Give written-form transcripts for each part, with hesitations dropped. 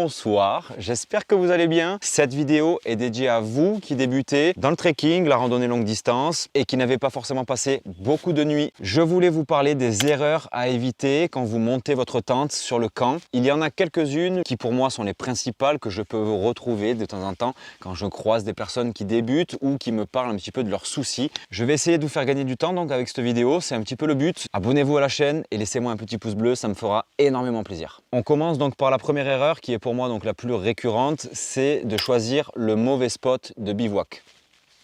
Bonsoir, j'espère que vous allez bien. Cette vidéo est dédiée à vous qui débutez dans le trekking, la randonnée longue distance et qui n'avez pas forcément passé beaucoup de nuits. Je voulais vous parler des erreurs à éviter quand vous montez votre tente sur le camp. Il y en a quelques-unes qui pour moi sont les principales que je peux retrouver de temps en temps quand je croise des personnes qui débutent ou qui me parlent un petit peu de leurs soucis. Je vais essayer de vous faire gagner du temps donc avec cette vidéo, c'est un petit peu le but. Abonnez-vous à la chaîne et laissez-moi un petit pouce bleu, ça me fera énormément plaisir. On commence donc par la première erreur qui est pour moi donc la plus récurrente, c'est de choisir le mauvais spot de bivouac.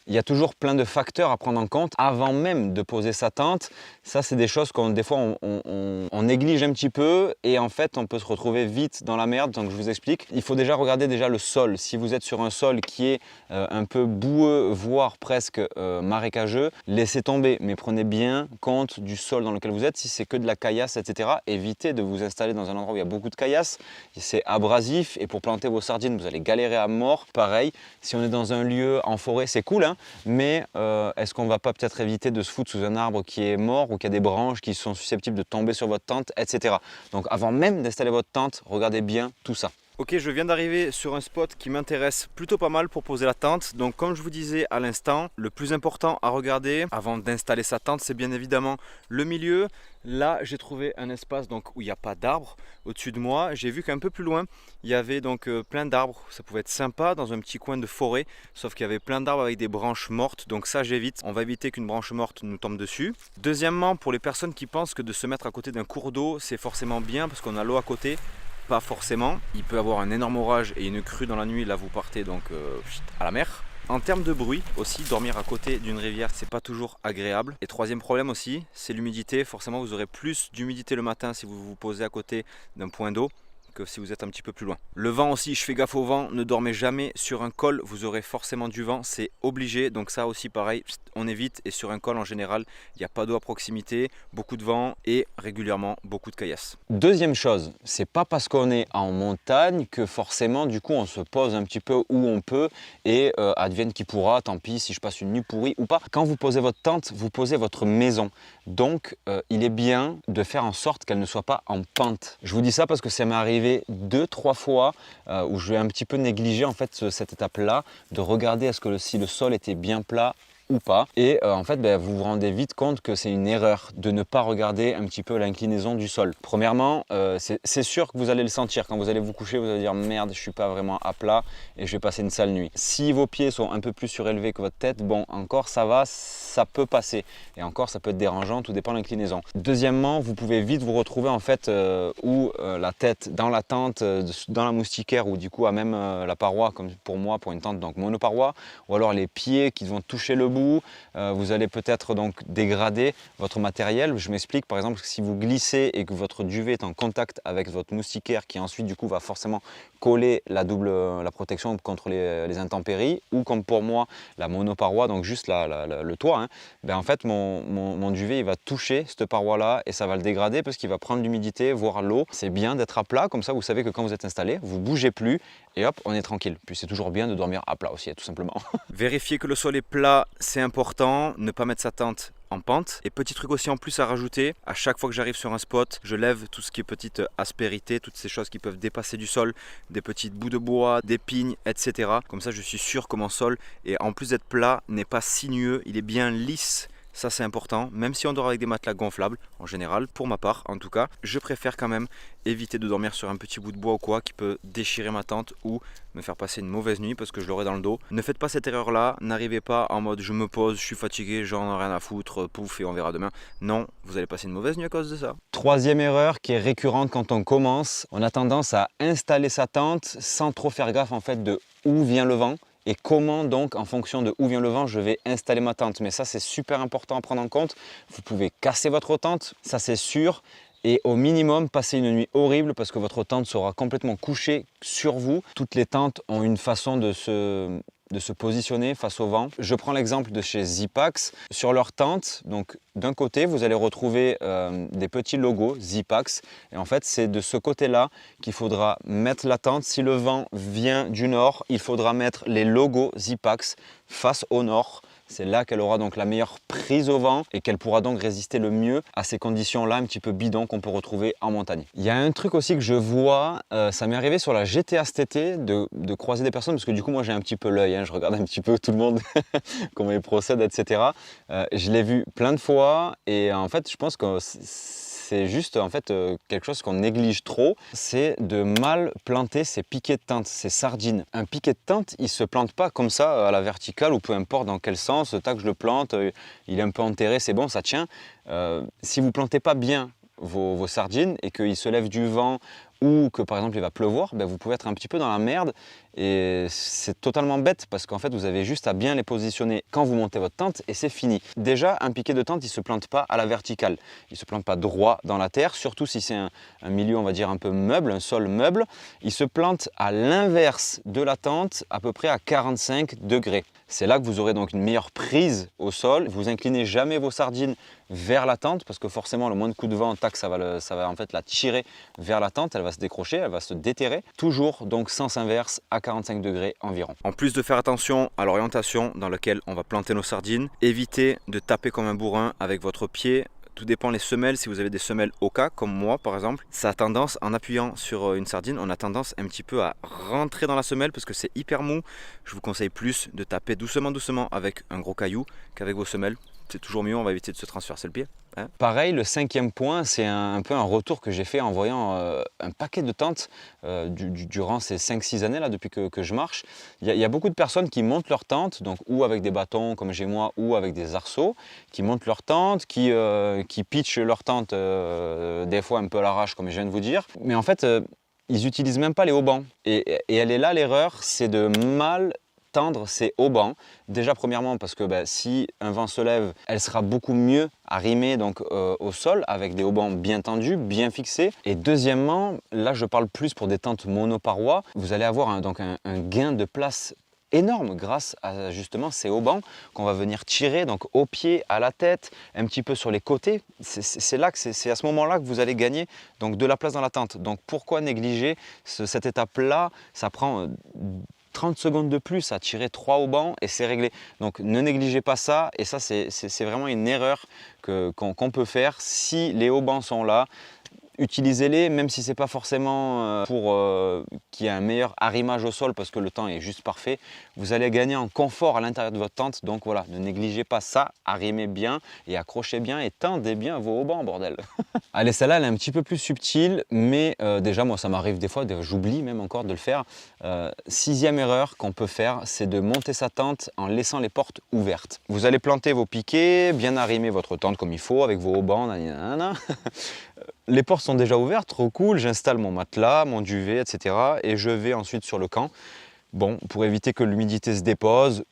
Il y a toujours plein de facteurs à prendre en compte avant même de poser sa tente. Ça, c'est des choses qu'on des fois on néglige un petit peu et en fait, on peut se retrouver vite dans la merde. Donc, je vous explique. Il faut déjà regarder le sol. Si vous êtes sur un sol qui est un peu boueux, voire presque marécageux, laissez tomber. Mais prenez bien compte du sol dans lequel vous êtes. Si c'est que de la caillasse, etc., évitez de vous installer dans un endroit où il y a beaucoup de caillasse. C'est abrasif et pour planter vos sardines, vous allez galérer à mort. Pareil, si on est dans un lieu en forêt, c'est cool, hein, mais est-ce qu'on ne va pas peut-être éviter de se foutre sous un arbre qui est mort ou qui a des branches qui sont susceptibles de tomber sur votre tente, etc. Donc avant même d'installer votre tente, regardez bien tout ça. Ok, je viens d'arriver sur un spot qui m'intéresse plutôt pas mal pour poser la tente. Donc comme je vous disais à l'instant, le plus important à regarder avant d'installer sa tente, c'est bien évidemment le milieu. Là, j'ai trouvé un espace donc, où il n'y a pas d'arbres au-dessus de moi. J'ai vu qu'un peu plus loin, il y avait donc plein d'arbres. Ça pouvait être sympa dans un petit coin de forêt, sauf qu'il y avait plein d'arbres avec des branches mortes. Donc ça, j'évite. On va éviter qu'une branche morte nous tombe dessus. Deuxièmement, pour les personnes qui pensent que de se mettre à côté d'un cours d'eau, c'est forcément bien parce qu'on a l'eau à côté. Pas forcément, il peut avoir un énorme orage et une crue dans la nuit, là vous partez donc à la mer. En termes de bruit aussi, dormir à côté d'une rivière c'est pas toujours agréable. Et troisième problème aussi, c'est l'humidité. Forcément vous aurez plus d'humidité le matin si vous vous posez à côté d'un point d'eau que si vous êtes un petit peu plus loin. Le vent aussi, je fais gaffe au vent, ne dormez jamais sur un col, vous aurez forcément du vent, c'est obligé, donc ça aussi pareil, on évite. Et sur un col en général, il n'y a pas d'eau à proximité, beaucoup de vent et régulièrement beaucoup de caillasses. Deuxième chose, c'est pas parce qu'on est en montagne que forcément du coup on se pose un petit peu où on peut et advienne qui pourra, tant pis si je passe une nuit pourrie ou pas. Quand vous posez votre tente, vous posez votre maison. Donc il est bien de faire en sorte qu'elle ne soit pas en pente. Je vous dis ça parce que ça m'est arrivé 2-3 fois où je vais un petit peu négliger en fait cette étape-là, de regarder si le sol était bien plat ou pas. Et en fait, vous vous rendez vite compte que c'est une erreur de ne pas regarder un petit peu l'inclinaison du sol. Premièrement, c'est sûr que vous allez le sentir. Quand vous allez vous coucher, vous allez dire merde, je suis pas vraiment à plat et je vais passer une sale nuit. Si vos pieds sont un peu plus surélevés que votre tête, bon, encore ça va, ça peut passer. Et encore, ça peut être dérangeant, tout dépend de l'inclinaison. Deuxièmement, vous pouvez vite vous retrouver en fait la tête dans la tente, dans la moustiquaire ou du coup à même la paroi, comme pour moi, pour une tente donc monoparoi, ou alors les pieds qui vont toucher le bout. Vous allez peut-être donc dégrader votre matériel. Je m'explique, par exemple, si vous glissez et que votre duvet est en contact avec votre moustiquaire qui ensuite du coup va forcément coller la protection contre les intempéries, ou comme pour moi la monoparoi, donc juste le toit, hein, en fait mon duvet il va toucher cette paroi là et ça va le dégrader parce qu'il va prendre l'humidité, voire l'eau. C'est bien d'être à plat, comme ça vous savez que quand vous êtes installé, vous bougez plus et hop, on est tranquille. Puis c'est toujours bien de dormir à plat aussi, tout simplement. Vérifier que le sol est plat, c'est important. Ne pas mettre sa tente en pente. Et petit truc aussi en plus à rajouter, à chaque fois que j'arrive sur un spot, je lève tout ce qui est petite aspérité, toutes ces choses qui peuvent dépasser du sol, des petites bouts de bois, des pignes, etc. Comme ça je suis sûr que mon sol, et en plus d'être plat, n'est pas sinueux, il est bien lisse. Ça c'est important, même si on dort avec des matelas gonflables, en général, pour ma part en tout cas, je préfère quand même éviter de dormir sur un petit bout de bois ou quoi qui peut déchirer ma tente ou me faire passer une mauvaise nuit parce que je l'aurai dans le dos. Ne faites pas cette erreur là, n'arrivez pas en mode je me pose, je suis fatigué, j'en ai rien à foutre, pouf et on verra demain. Non, vous allez passer une mauvaise nuit à cause de ça. Troisième erreur qui est récurrente quand on commence, on a tendance à installer sa tente sans trop faire gaffe en fait de où vient le vent. Et comment donc, en fonction de où vient le vent, je vais installer ma tente. Mais ça, c'est super important à prendre en compte. Vous pouvez casser votre tente, ça c'est sûr. Et au minimum, passer une nuit horrible parce que votre tente sera complètement couchée sur vous. Toutes les tentes ont une façon de se positionner face au vent. Je prends l'exemple de chez Zipax. Sur leur tente, donc d'un côté, vous allez retrouver des petits logos Zipax. Et en fait, c'est de ce côté-là qu'il faudra mettre la tente. Si le vent vient du nord, il faudra mettre les logos Zipax face au nord. c'est là qu'elle aura donc la meilleure prise au vent et qu'elle pourra donc résister le mieux à ces conditions-là un petit peu bidons qu'on peut retrouver en montagne. Il y a un truc aussi que je vois, ça m'est arrivé sur la GTA cet été de croiser des personnes, parce que du coup moi j'ai un petit peu l'œil, hein, je regarde un petit peu tout le monde, comment ils procèdent, etc. Je l'ai vu plein de fois et en fait je pense que c'est juste en fait quelque chose qu'on néglige trop, c'est de mal planter ses piquets de tente, ces sardines. Un piquet de tente, il se plante pas comme ça à la verticale ou peu importe dans quel sens, tac je le plante, il est un peu enterré, c'est bon, ça tient. Si vous plantez pas bien vos sardines et qu'il se lève du vent ou que par exemple il va pleuvoir, ben, vous pouvez être un petit peu dans la merde et c'est totalement bête parce qu'en fait vous avez juste à bien les positionner quand vous montez votre tente et c'est fini. Déjà un piquet de tente il ne se plante pas à la verticale, il ne se plante pas droit dans la terre, surtout si c'est un milieu on va dire un peu meuble, un sol meuble, il se plante à l'inverse de la tente à peu près à 45 degrés. C'est là que vous aurez donc une meilleure prise au sol, vous inclinez jamais vos sardines vers la tente parce que forcément le moins de coups de vent, tac, ça va en fait la tirer vers la tente, elle va se décrocher, elle va se déterrer. Toujours donc sens inverse à 45 degrés environ. En plus de faire attention à l'orientation dans laquelle on va planter nos sardines, évitez de taper comme un bourrin avec votre pied. Tout dépend les semelles, si vous avez des semelles Oka comme moi par exemple, ça a tendance, en appuyant sur une sardine, on a tendance un petit peu à rentrer dans la semelle parce que c'est hyper mou. Je vous conseille plus de taper doucement avec un gros caillou qu'avec vos semelles. C'est toujours mieux, on va éviter de se transpercer le pied. Hein. Pareil, le cinquième point, c'est un peu un retour que j'ai fait en voyant un paquet de tentes durant ces 5-6 années là, depuis que je marche. Il y a beaucoup de personnes qui montent leur tente, donc ou avec des bâtons comme j'ai moi, ou avec des arceaux, qui montent leur tente, qui pitchent leur tente des fois un peu à l'arrache comme je viens de vous dire. Mais en fait, ils n'utilisent même pas les haubans. Et elle est là l'erreur, c'est de mal tendre ses haubans. Déjà premièrement parce que si un vent se lève, elle sera beaucoup mieux arrimée donc, au sol avec des haubans bien tendus, bien fixés. Et deuxièmement, là je parle plus pour des tentes monoparois, vous allez avoir un gain de place énorme grâce à justement ces haubans qu'on va venir tirer donc au pied, à la tête, un petit peu sur les côtés. C'est à ce moment-là que vous allez gagner donc de la place dans la tente. Donc pourquoi négliger cette étape-là? Ça prend 30 secondes de plus à tirer 3 haubans et c'est réglé. Donc ne négligez pas ça et ça c'est vraiment une erreur qu'on peut faire. Si les haubans sont là, utilisez-les même si ce n'est pas forcément pour qu'il y ait un meilleur arrimage au sol parce que le temps est juste parfait. Vous allez gagner en confort à l'intérieur de votre tente. Donc voilà, ne négligez pas ça, arrimez bien et accrochez bien et tendez bien vos haubans, bordel. Allez, celle-là, elle est un petit peu plus subtile, mais déjà, moi, ça m'arrive des fois, j'oublie même encore de le faire. Sixième erreur qu'on peut faire, c'est de monter sa tente en laissant les portes ouvertes. Vous allez planter vos piquets, bien arrimer votre tente comme il faut, avec vos haubans, nanana. Les portes sont déjà ouvertes, trop cool, j'installe mon matelas, mon duvet, etc. Et je vais ensuite sur le camp. Bon, pour éviter que l'humidité se dépose,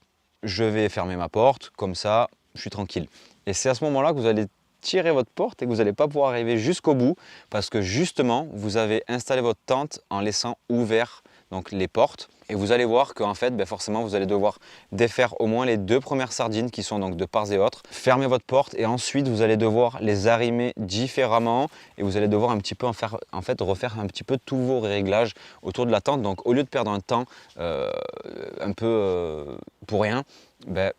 je vais fermer ma porte, comme ça, je suis tranquille. Et c'est à ce moment-là que vous allez tirer votre porte et que vous n'allez pas pouvoir arriver jusqu'au bout parce que justement, vous avez installé votre tente en laissant ouvert donc les portes. Et vous allez voir qu'en fait, forcément, vous allez devoir défaire au moins les 2 premières sardines qui sont donc de part et autre. Fermez votre porte et ensuite, vous allez devoir les arrimer différemment et vous allez devoir un petit peu refaire un petit peu tous vos réglages autour de la tente. Donc, au lieu de perdre un temps un peu pour rien,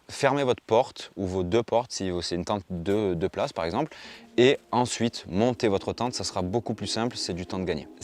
fermez votre porte ou vos 2 portes si c'est une tente de 2 places par exemple et ensuite montez votre tente, ça sera beaucoup plus simple, c'est du temps de gagner.